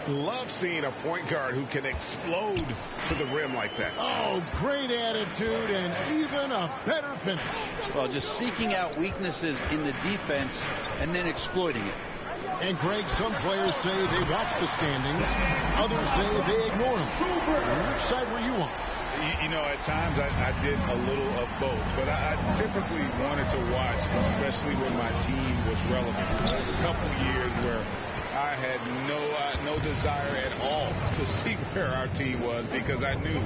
Love seeing a point guard who can explode to the rim like that. Oh, great attitude and even a better finish. Well, just seeking out weaknesses in the defense and then exploiting it. And, Greg, some players say they watch the standings. Others say they ignore them. Which side were you on? You know, at times I did a little of both, but I typically wanted to watch, especially when my team was relevant. There was a couple years where I had no desire at all to see where our team was because I knew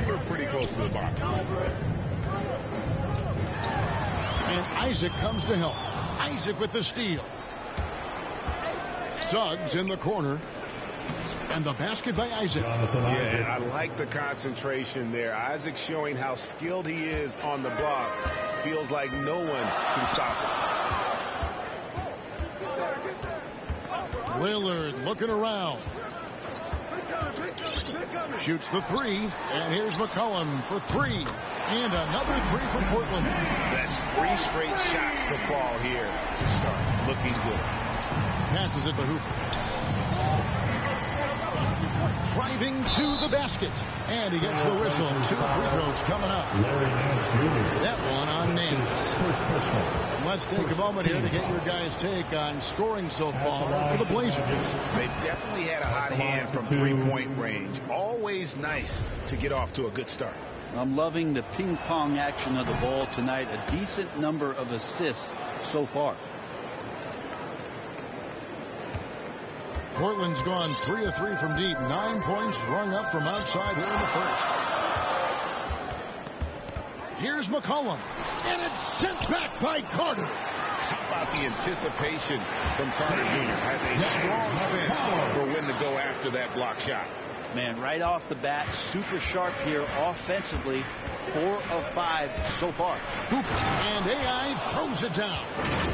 we were pretty close to the bottom. And Isaac comes to help. Isaac with the steal. Suggs in the corner. And the basket by Isaac. Yeah, I like the concentration there. Isaac showing how skilled he is on the block. Feels like no one can stop him. Lillard looking around. Shoots the three. And here's McCollum for three. And another three for Portland. That's 3 straight shots to fall here to start. Looking good. Passes it to Hooper. Driving to the basket. And he gets the whistle. 2 free throws coming up. That one on Nance. Let's take a moment here to get your guys' take on scoring so far for the Blazers. They definitely had a hot hand from 3-point range. Always nice to get off to a good start. I'm loving the ping-pong action of the ball tonight. A decent number of assists so far. Portland's gone 3 of 3 from deep. 9 points rung up from outside here in the first. Here's McCollum. And it's sent back by Carter. How about the anticipation from Carter Jr.? Has a strong sense for when to go after that block shot. Man, right off the bat, super sharp here offensively. 4 of 5 so far. Hooper, and AI throws it down.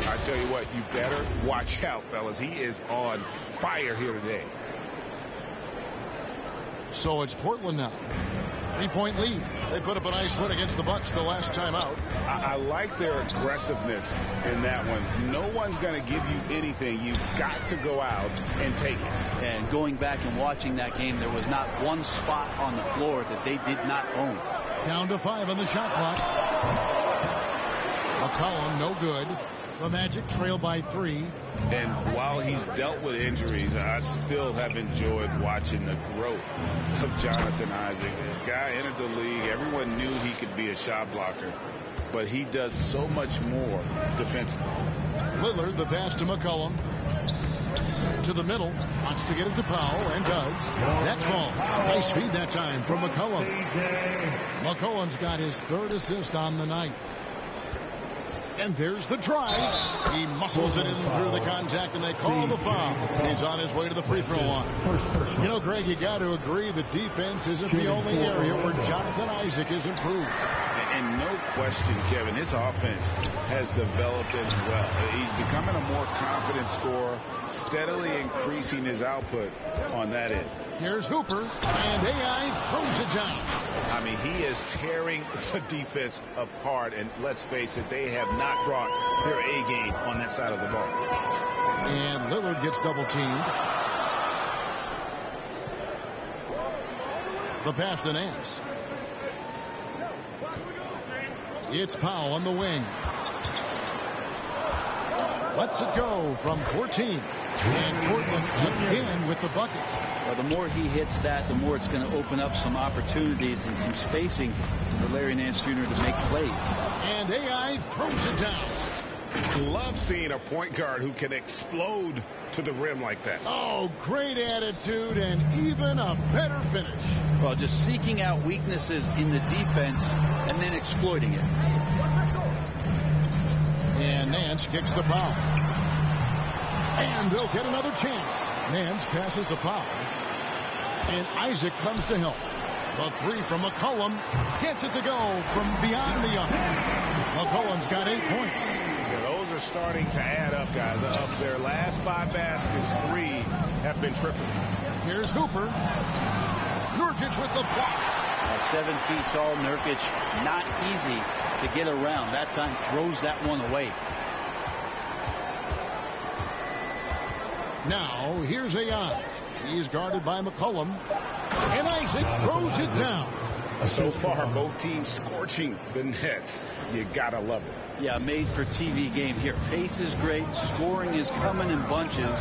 I tell you what, you better watch out, fellas. He is on fire here today. So it's Portland now. 3-point lead. They put up a nice win against the Bucks the last time out. I like their aggressiveness in that one. No one's going to give you anything. You've got to go out and take it. And going back and watching that game, there was not one spot on the floor that they did not own. Down to 5 on the shot clock. McCollum, no good. The Magic trail by 3. And while he's dealt with injuries, I still have enjoyed watching the growth of Jonathan Isaac. The guy entered the league. Everyone knew he could be a shot blocker, but he does so much more defensively. Lillard, the pass to McCollum. To the middle. Wants to get it to Powell, and does. That falls. Nice feed that time from McCollum. McCollum's got his 3rd assist on the night. And there's the drive. He muscles it in through the contact, and they call the foul. He's on his way to the free throw line. You know, Greg, you got to agree the defense isn't the only area where Jonathan Isaac is improved. And no question, Kevin, his offense has developed as well. He's becoming a more confident scorer, steadily increasing his output on that end. Here's Hooper, and AI throws it down. I mean, he is tearing the defense apart, and let's face it, they have not brought their A game on that side of the ball. And Lillard gets double-teamed. The pass to Nance. It's Powell on the wing. Lets it go from 14. And Portland again with the bucket. Well, the more he hits that, the more it's going to open up some opportunities and some spacing for Larry Nance Jr. to make plays. And AI throws it down. Love seeing a point guard who can explode to the rim like that. Oh, great attitude and even a better finish. Well, just seeking out weaknesses in the defense and then exploiting it. And Nance kicks the foul. And they'll get another chance. Nance passes the foul. And Isaac comes to help. The 3 from McCollum. Gets it to go from beyond the arc. McCollum's got 8 points. Yeah, those are starting to add up, guys. Of their last 5 baskets, 3 have been triple. Here's Hooper. Nurkic with the block. At 7 feet tall, Nurkic, not easy to get around. That time throws that one away. Now, here's AI. He's guarded by McCollum. And Isaac throws it down. So far, both teams scorching the nets. You gotta love it. Yeah, made for TV game here. Pace is great. Scoring is coming in bunches.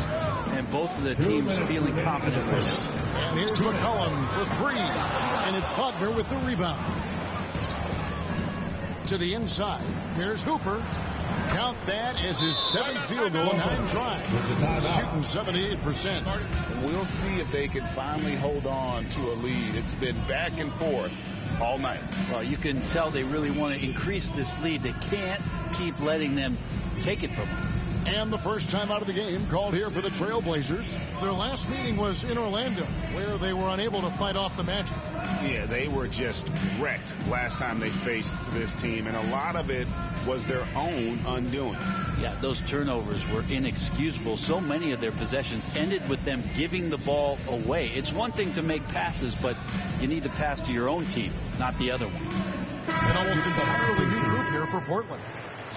And both of the teams feeling confident right now. And here's McCollum for three. And it's Butler with the rebound. To the inside. Here's Hooper. Count that as his 7th field goal, 9 tries. Shooting 78%. We'll see if they can finally hold on to a lead. It's been back and forth all night. Well, you can tell they really want to increase this lead. They can't keep letting them take it from them. And the first time out of the game called here for the Trailblazers. Their last meeting was in Orlando, where they were unable to fight off the Magic. Yeah, they were just wrecked last time they faced this team, and a lot of it was their own undoing. Yeah, those turnovers were inexcusable. So many of their possessions ended with them giving the ball away. It's one thing to make passes, but you need to pass to your own team, not the other one. An almost entirely new group here for Portland.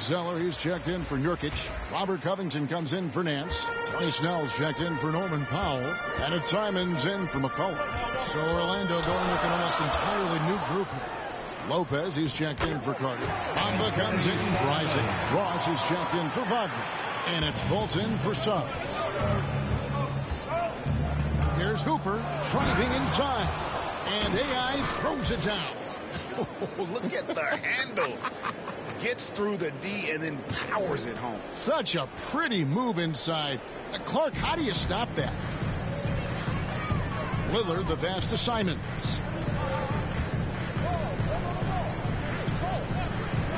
Zeller, he's checked in for Nurkic. Robert Covington comes in for Nance. Tony Snell's checked in for Norman Powell. And it's Simons in for McCollum. So Orlando going with an almost entirely new group here. Lopez, he's checked in for Carter. Bamba comes in for Isaac. Ross is checked in for Wagner. And it's Fulton for Suggs. Here's Hooper driving inside. And AI throws it down. Oh, look at the handles. Gets through the D and then powers it home. Such a pretty move inside. Clark, how do you stop that? Lillard, the pass to Simons.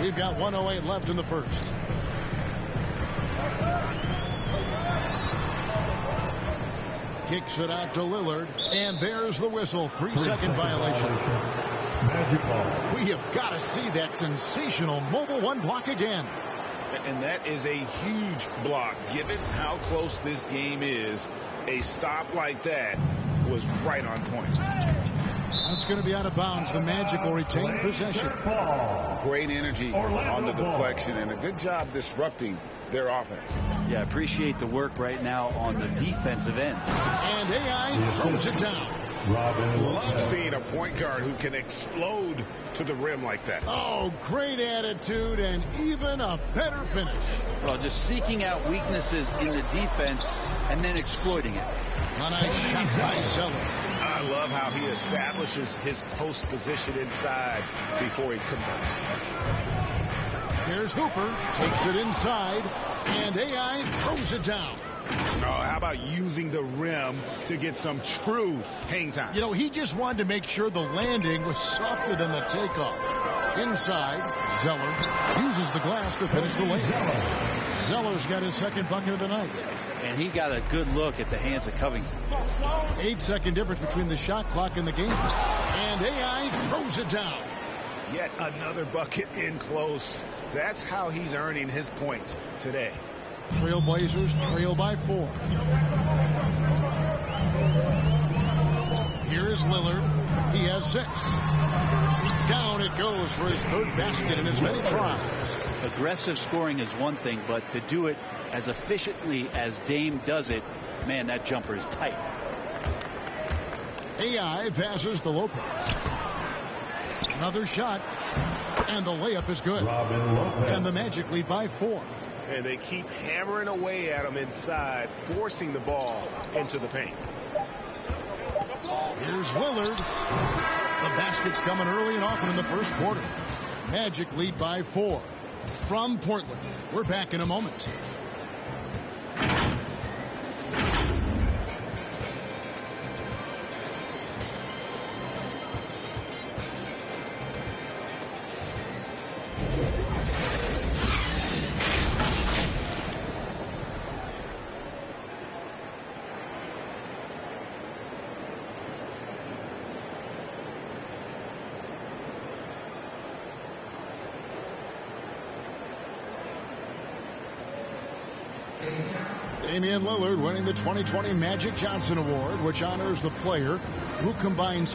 We've got 1:08 left in the first. Kicks it out to Lillard, and there's the whistle. 3-second violation. We have got to see that sensational mobile one block again. And that is a huge block. Given how close this game is, a stop like that was right on point. That's going to be out of bounds. The Magic will retain possession. Great energy on the deflection, and a good job disrupting their offense. Yeah, I appreciate the work right now on the defensive end. And AI throws it down. Love seeing a point guard who can explode to the rim like that. Oh, great attitude and even a better finish. Well, just seeking out weaknesses in the defense and then exploiting it. A nice shot by Zeller. I love how he establishes his post position inside before he converts. Here's Hooper, takes it inside, and AI throws it down. Oh, how about using the rim to get some true hang time? You know, he just wanted to make sure the landing was softer than the takeoff. Inside, Zeller uses the glass to finish the layup. Zeller's got his second bucket of the night. And he got a good look at the hands of Covington. 8-second difference between the shot clock and the game. And AI throws it down. Yet another bucket in close. That's how he's earning his points today. Trailblazers trail by 4. Here is Lillard. He has 6. Down it goes for his third basket in as many tries. Aggressive scoring is one thing, but to do it as efficiently as Dame does it, man, that jumper is tight. AI passes to Lopez. Another shot, and the layup is good. And the Magic lead by 4. And they keep hammering away at him inside, forcing the ball into the paint. Here's Lillard. The basket's coming early and often in the first quarter. Magic lead by 4. From Portland, we're back in a moment. Damian Lillard winning the 2020 Magic Johnson Award, which honors the player who combines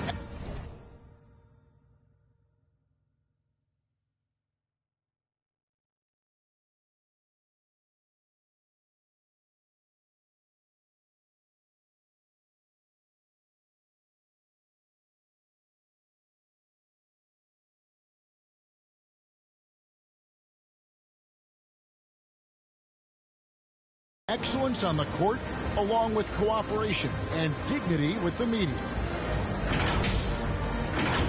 Excellence on the court, along with cooperation and dignity with the media.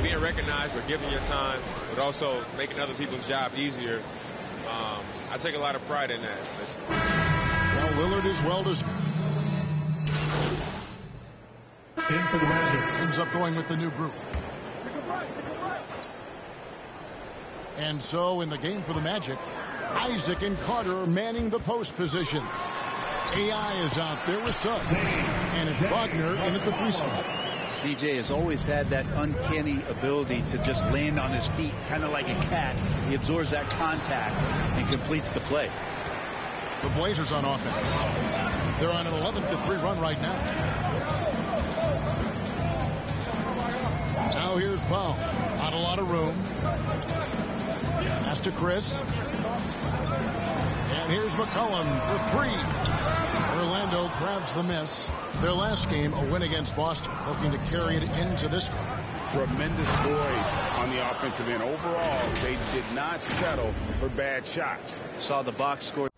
Being recognized for giving your time, but also making other people's job easier. I take a lot of pride in that. Well, Lillard is well deserved. In for the Magic. Ends up going with the new group. And so in the game for the Magic, Isaac and Carter are manning the post position. AI is out there with Suggs. And it's Wagner in at the 3 spot. CJ has always had that uncanny ability to just land on his feet, kind of like a cat. He absorbs that contact and completes the play. The Blazers on offense. They're on an 11-3 run right now. Now here's Powell. Not a lot of room. Pass to Chris. And here's McCollum for 3. Orlando grabs the miss. Their last game, a win against Boston, looking to carry it into this one. Tremendous poise on the offensive end. Overall, they did not settle for bad shots. Saw the box score.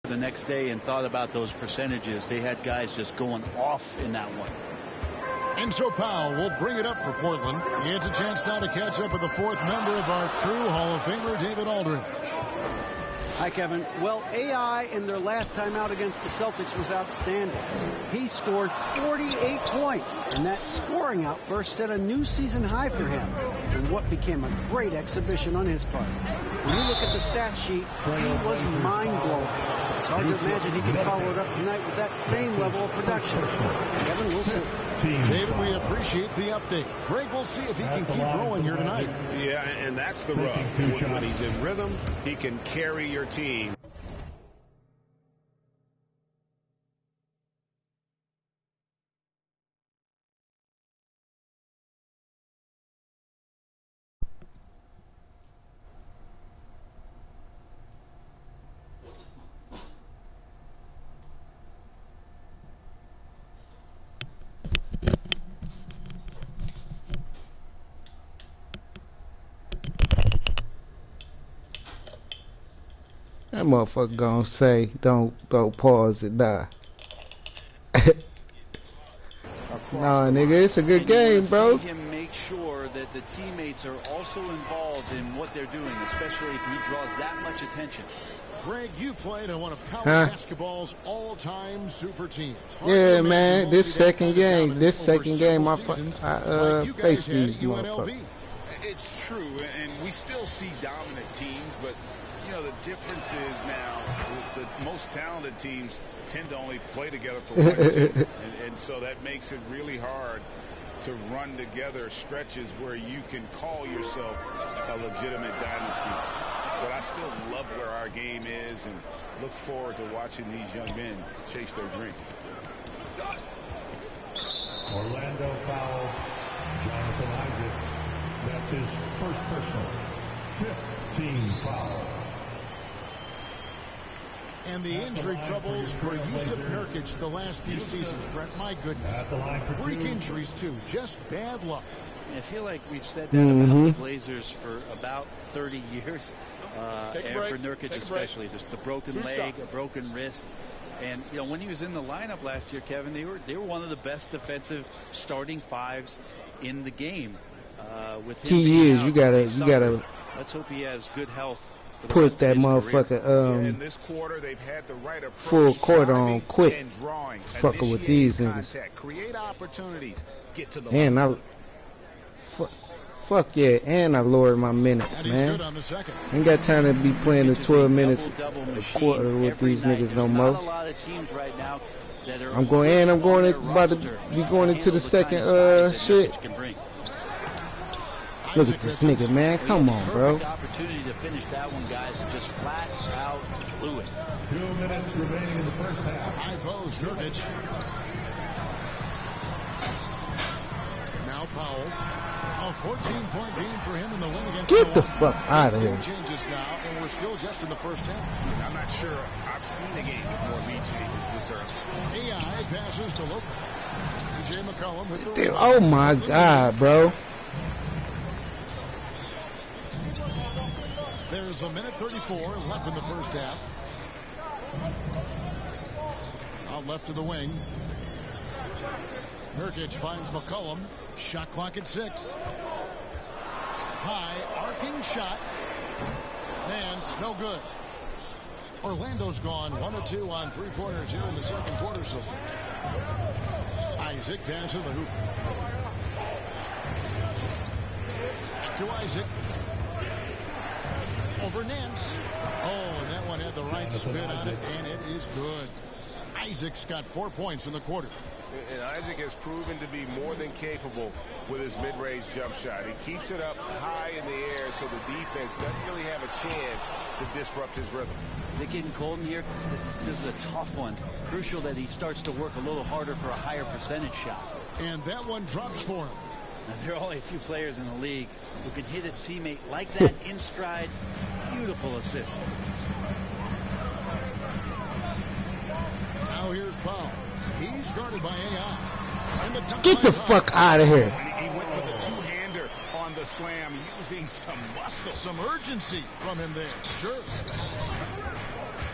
The next day and thought about those percentages. They had guys just going off in that one. And so Powell will bring it up for Portland. He has a chance now to catch up with the 4th member of our crew, Hall of Famer David Aldridge. Hi, Kevin. Well, AI in their last time out against the Celtics was outstanding. He scored 48 points, and that scoring outburst set a new season high for him in what became a great exhibition on his part. When you look at the stat sheet, he was mind-blowing. It's hard to imagine he can follow it up tonight with that same level of production. Kevin, we'll see. David, we appreciate the update. Greg, we'll see if he can keep growing here tonight. Yeah, and that's the rub. When he's in rhythm, he can carry your team. That motherfucker gonna say, don't pause it, die. Nah, nigga, it's a good game, bro. See him make sure that the teammates are also involved in what they're doing, especially if he draws that much attention. Greg, you played on one of college basketball's all-time super teams. Yeah, man, this second game, I faced these motherfuckers. It's true, and we still see dominant teams, but you know, the difference is now the most talented teams tend to only play together for one season. And so that makes it really hard to run together stretches where you can call yourself a legitimate dynasty. But I still love where our game is and look forward to watching these young men chase their dream. Orlando foul. Jonathan Isaac. That's his first personal. 15 foul. And the injury troubles for Yusuf Nurkic the last few seasons, Brent. My goodness. Freak injuries, too. Just bad luck. I feel like we've said that about the Blazers for about 30 years. And for Nurkic especially. Just the broken leg, a broken wrist. And, you know, when he was in the lineup last year, Kevin, they were one of the best defensive starting fives in the game. With him He is. You gotta. Let's hope he has good health. Put that motherfucker in this quarter, they've had the right full court on quick. Fucking with these niggas. Create opportunities. Get to the and fuck yeah, and I lowered my minutes, man. Ain't got time to be playing the 12 minutes a quarter with these niggas no more. I'm going about to be going into the second shit. Look at this nigga, man. Come on, bro. Opportunity to finish that one, guys, and just flat out blew it. 2 minutes remaining in the first half. High post, Nurkic. Now Powell. A 14-point game for him in the win against Get the fuck out of here. Changes now, and we're still just in the first half. I'm not sure I've seen a game with more lead changes this early. AI passes to Lopez. CJ McCollum with the Dude, oh my God, bro. There's a minute 34 left in the first half. Out left to the wing. Nurkic finds McCollum. Shot clock at 6. High arcing shot. And it's no good. Orlando's gone 1 of 2 on 3-pointers here in the second quarter so far. Isaac passes the hoop. Back to Isaac. Over Nance. Oh, and that one had the right spin on it, and it is good. Isaac's got 4 points in the quarter. And Isaac has proven to be more than capable with his mid-range jump shot. He keeps it up high in the air so the defense doesn't really have a chance to disrupt his rhythm. Is it getting cold in here? This is a tough one. Crucial that he starts to work a little harder for a higher percentage shot. And that one drops for him. Now, there are only a few players in the league who can hit a teammate like that in stride. Beautiful assist. Now here's Powell. He's guarded by AI. And Get the fuck out of here. He went for the two-hander on the slam, using some muscle. Some urgency from him there. Sure.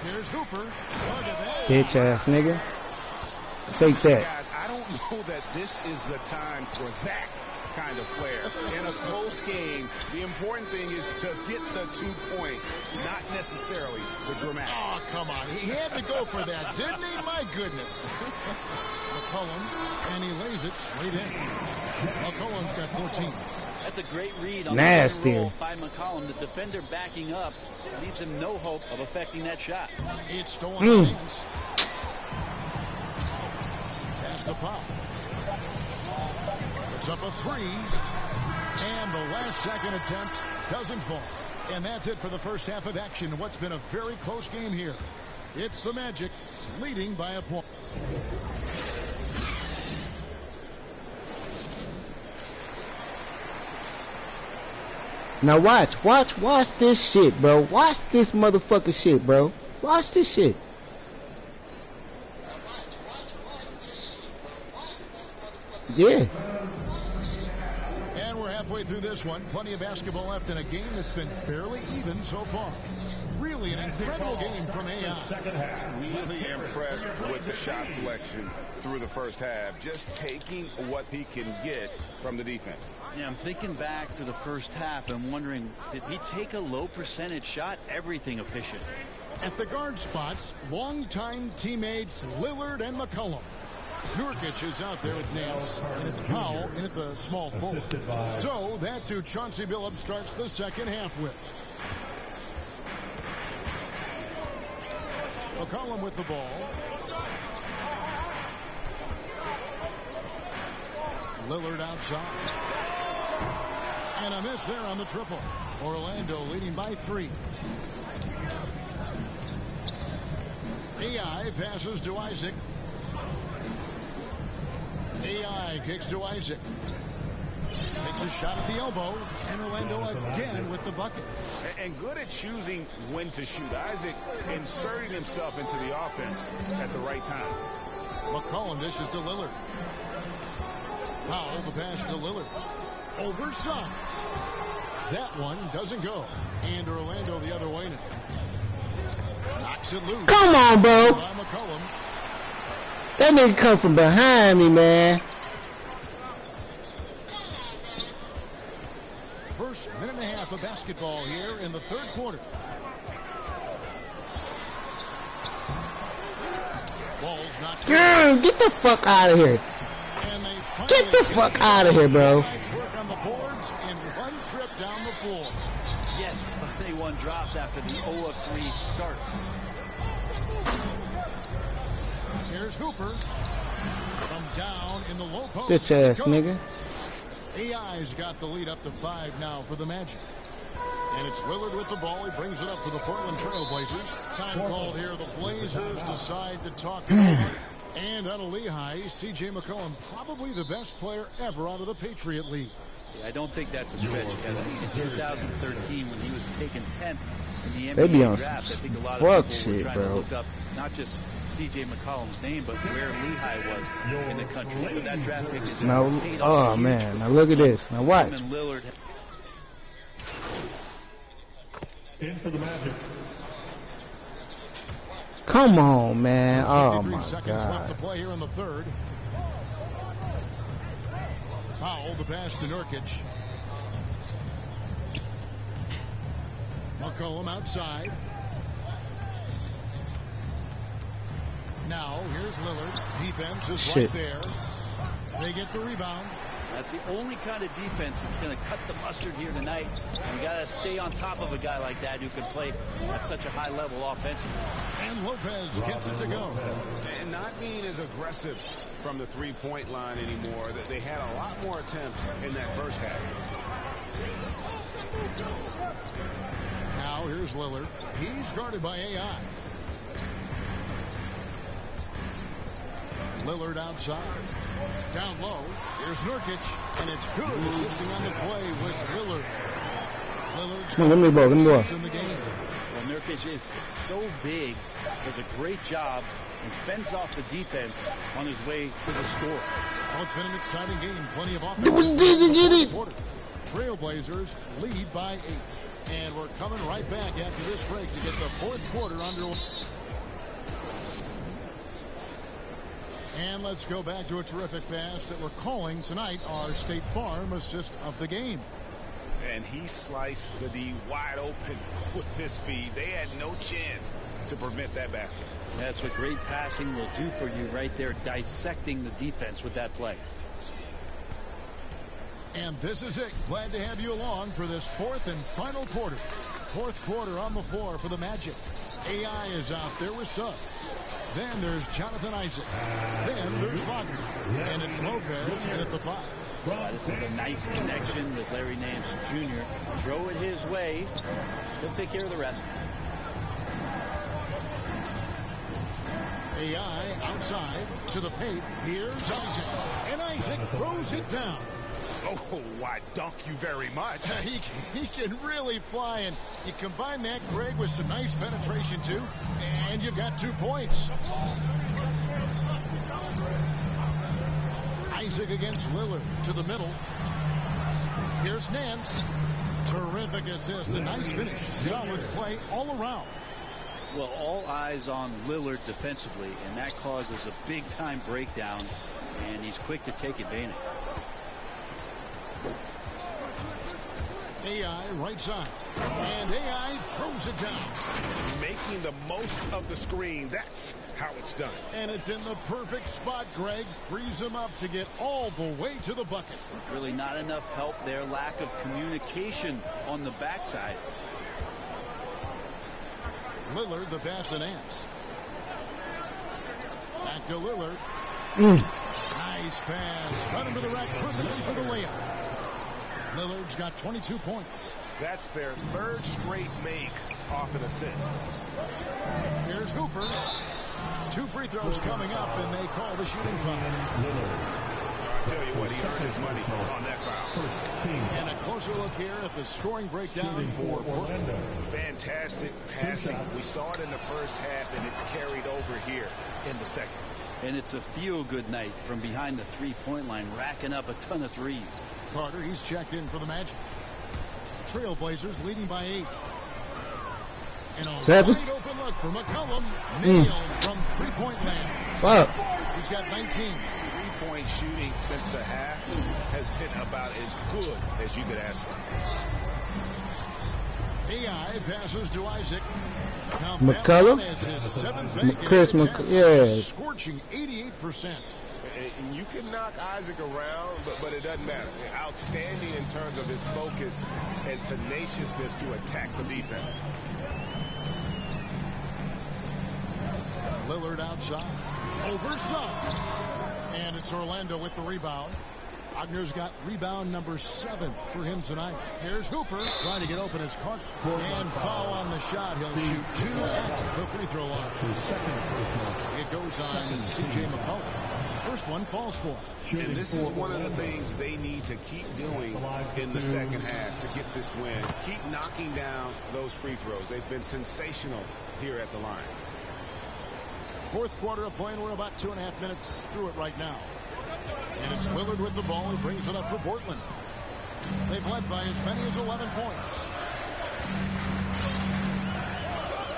Here's Hooper. Look at that. Bitch ass nigga. Take that. Guys, I don't know that this is the time for that kind of player. In a close game, the important thing is to get the 2 points, not necessarily the dramatic. Oh, come on. He had to go for that, didn't he? My goodness. McCollum, and he lays it straight in. McCollum's got 14. That's a great read on Nasty. the roll by McCollum. The defender backing up leaves him no hope of affecting that shot. It's stolen. Pass to Pop. It's up a 3. And the last second attempt doesn't fall. And that's it for the first half of action. What's been a very close game here. It's the Magic leading by a point. Now watch this shit, bro. Watch this motherfucking shit, bro. Watch this shit. Yeah. And we're halfway through this one. Plenty of basketball left in a game that's been fairly even so far. Really an incredible game from AI. Really impressed with the shot selection through the first half. Just taking what he can get from the defense. Yeah, I'm thinking back to the first half and wondering, did he take a low percentage shot? Everything efficient. At the guard spots, longtime teammates Lillard and McCollum. Nurkic is out there with Nance, and it's Powell in at the small forward. So that's who Chauncey Billups starts the second half with. McCollum with the ball. Lillard outside. And a miss there on the triple. Orlando leading by 3. AI passes to Isaac. AI kicks to Isaac. Takes a shot at the elbow. And Orlando again with the bucket. And good at choosing when to shoot. Isaac inserting himself into the offense at the right time. McCollum dishes to Lillard. Powell the pass to Lillard. Oversized. That one doesn't go. And Orlando the other way now. Knocks it loose. Come on, bro. By McCollum. That nigga come from behind me, man. First minute and a half of basketball here in the third quarter. Ball's not Girl, get the fuck out of here. And they Get the fuck out of here, bro. Work on the boards in one trip down the floor. Yes, 21 drops after the 0 of 3 start. Here's Hooper from down in the low post. Bitch ass nigga. AI's got the lead up to 5 now for the Magic. And it's Lillard with the ball. He brings it up for the Portland Trailblazers. Time called here. The Blazers decide to talk it over. And out of Lehigh, CJ McCollum, probably the best player ever out of the Patriot League. I don't think that's a stretch, Kevin. In 2013, when he was taken 10th in the They be NBA on draft, I think a lot fuck of people were shit, trying bro. to look up not just C.J. McCollum's name, but where Lehigh was in the country. But that draft pick is Now, paid oh off man, huge now look at this. Now watch. him and Lillard. In for the Magic. Come on, man. Oh 53 my seconds left to God. play here in the third. Powell, the pass to Nurkic. McCollum outside. Now, here's Lillard. Defense is right there. They get the rebound. That's the only kind of defense that's going to cut the mustard here tonight. You got to stay on top of a guy like that who can play at such a high level offensively. And Lopez gets it to go. And not being as aggressive from the three-point line anymore. They had a lot more attempts in that first half. Now here's Lillard. He's guarded by AI. Lillard outside. Down low. Here's Nurkic. And it's good. Assisting on the play was Lillard. Lillard's Come on, give me the ball, give me the ball. in the game. Well, Nurkic is so big, does a great job, and fends off the defense on his way to the score. Well, it's been an exciting game. Plenty of We offense. didn't get it. Trailblazers lead by 8. And we're coming right back after this break to get the fourth quarter underway. And let's go back to a terrific pass that we're calling tonight our State Farm assist of the game. And he sliced the D wide open with his feed. They had no chance to prevent that basket. That's what great passing will do for you right there, dissecting the defense with that play. And this is it. Glad to have you along for this fourth and final quarter. Fourth quarter on the floor for the Magic. AI is out there with Suggs. Then there's Jonathan Isaac. Then there's Wagner. And it's Lopez in at the 5. This is a nice connection with Larry Nance Jr. Throw it his way. He'll take care of the rest. AI outside to the paint. Here's Isaac. And Isaac throws it down. Oh, I dunk you very much. He can really fly, and you combine that, Greg, with some nice penetration, too, and you've got 2 points. Isaac against Lillard to the middle. Here's Nance. Terrific assist, a nice finish. Solid play all around. Well, all eyes on Lillard defensively, and that causes a big-time breakdown, and he's quick to take advantage. AI right side. And AI throws it down. Making the most of the screen. That's how it's done. And it's in the perfect spot, Greg. Frees him up to get all the way to the bucket. Really not enough help there. Lack of communication on the backside. Lillard, the pass to Nance. Back to Lillard. Nice pass. Right into the rack perfectly for the layup. Lillard's got 22 points. That's their third straight make off an assist. Here's Hooper. 2 free throws coming up, and they call the shooting foul. I tell you what, he earned his money on that foul. And a closer look here at the scoring breakdown for Portland. Fantastic passing. We saw it in the first half, and it's carried over here in the second. And it's a feel-good night from behind the three-point line, racking up a ton of threes. Carter, he's checked in for the Magic. Trailblazers leading by 8. And a wide open look for McCollum. Nailed from three-point land. Wow. He's got 19. Three-point shooting since the half has been about as good as you could ask for. AI passes to Isaac. Now McCollum? Is his 7th make Chris yeah. Scorching 88%. And you can knock Isaac around, but it doesn't matter. Outstanding in terms of his focus and tenaciousness to attack the defense. Lillard outside. Over Suggs. And it's Orlando with the rebound. Wagner's got rebound number 7 for him tonight. Here's Hooper trying to get open his Carter. And foul on the shot. He'll shoot 2 at the free throw line. It goes on C.J. McCollum. First one falls for him. And this is one of the things they need to keep doing in the second half to get this win. Keep knocking down those free throws. They've been sensational here at the line. Fourth quarter of play, and we're about 2.5 minutes through it right now. And it's Willard with the ball. He brings it up for Portland. They've led by as many as 11 points.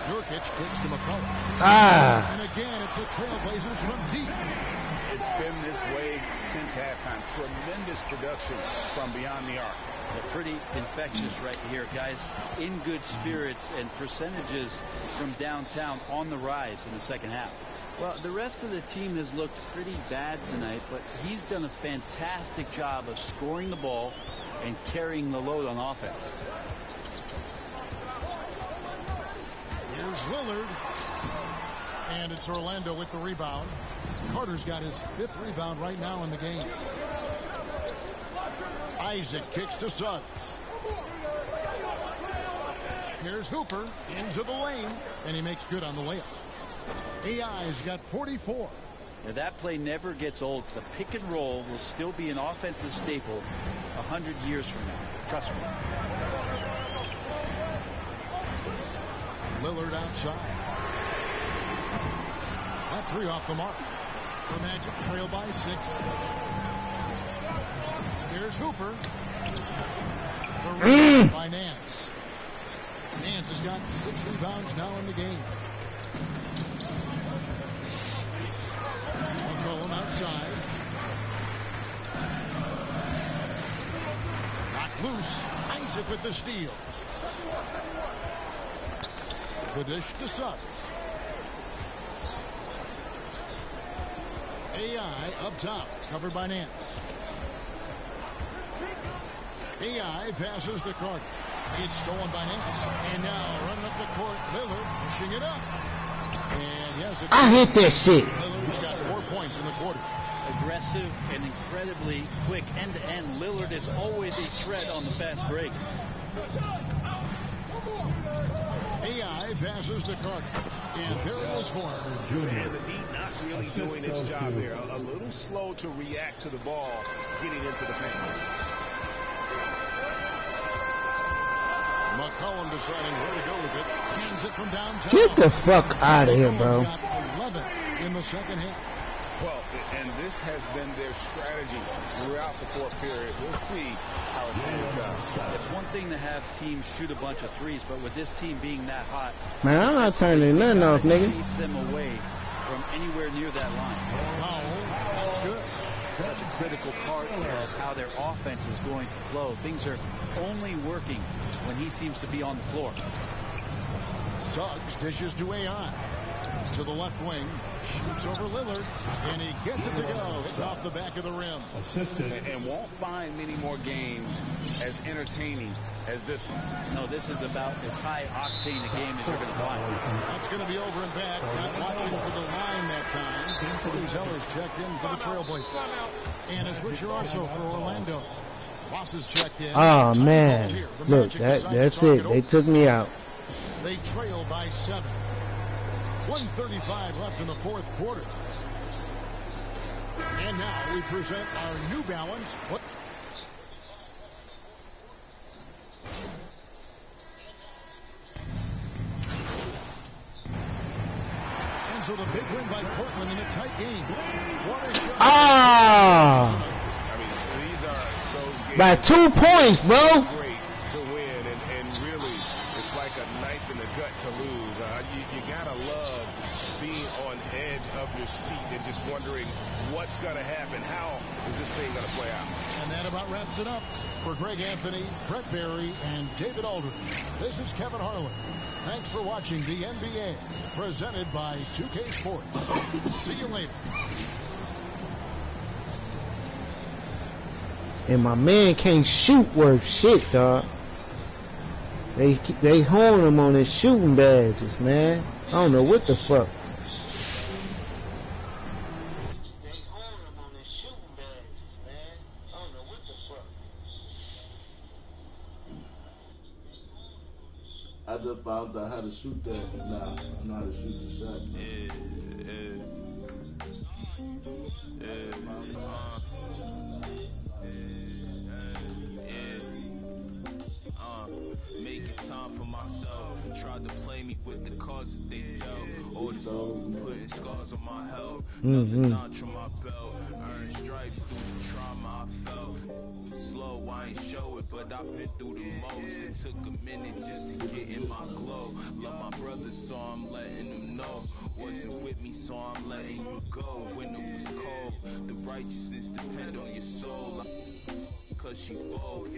Nurkic kicks to McCullough. And again, it's the Trailblazers from deep. It's been this way since halftime. Tremendous production from beyond the arc. They're pretty infectious right here, guys. In good spirits, and percentages from downtown on the rise in the second half. Well, the rest of the team has looked pretty bad tonight, but he's done a fantastic job of scoring the ball and carrying the load on offense. Here's Lillard. And it's Orlando with the rebound. Carter's got his 5th rebound right now in the game. Isaac kicks to Suggs. Here's Hooper into the lane, and he makes good on the layup. AI's got 44. Now that play never gets old. The pick and roll will still be an offensive staple 100 years from now. Trust me. Lillard outside. That 3 off the mark. The Magic trail by 6. Here's Hooper. The rebound by Nance. Nance has got 6 rebounds now in the game. McCollum outside. Knocked loose. Isaac with the steal. The dish to Suggs. AI up top, covered by Nance. AI passes to Carter. It's stolen by Nance. And now running up the court, Lillard pushing it up. And yes, it's I hit that shit. Lillard's got 4 points in the quarter. Aggressive and incredibly quick end-to-end. Lillard is always a threat on the fast break. AI passes to Carter. And there it is for him. And the D not really doing its job there. A little slow to react to the ball getting into the paint. McCollum deciding where to go with it. Hands it from downtown. Get the fuck out of here, bro. Got 11 in the second half. Well, and this has been their strategy throughout the fourth period. We'll see how it plays out. It's one thing to have teams shoot a bunch of threes, but with this team being that hot, Man, I'm not turning nothing off, nigga. chase them away from anywhere near that line. Powell, that's good. Such a critical part of how their offense is going to flow. Things are only working when he seems to be on the floor. Suggs dishes to AI. To the left wing. Shoots over Lillard. And he gets it to go. Hit off the back of the rim. And won't find many more games as entertaining as this one. No, this is about as high octane a game as you're going to find. That's going to be over and back. Not watching for the line that time. Cruz Eller's checked in for the Trailblazers. And a switcher also for Orlando. Ross is checked in. Oh, man. Look, that's it. They took me out. They trail by 7. 1:35 left in the fourth quarter. And now we present our New Balance. And so the big win by Portland in a tight game. What a shot. Ah! I mean, these are those games By 2 points, bro. great to win, and really, it's like a knife in the gut to lose. You gotta love being on edge of your seat and just wondering what's gonna happen. How is this thing gonna play out? And that about wraps it up. For Greg Anthony, Brett Barry, and David Aldridge, this is Kevin Harlan. Thanks for watching the NBA, presented by 2K Sports. See you later. And my man can't shoot worth shit, dog. They hone him on his shooting badges, man. I don't know what the fuck. I just found out how to shoot that now. I know how to shoot the shot. Yeah. myself. Tried to play me with the cards that they dealt. All this putting scars on my health. Another notch on my belt. Earned stripes through the trauma I felt. Slow, I ain't show it, but I've been through the most. It took a minute just to get in my glow. Love my brothers, so I'm letting them know. Wasn't with me, so I'm letting you go. When it was cold, the righteousness depend on your soul. Cause she both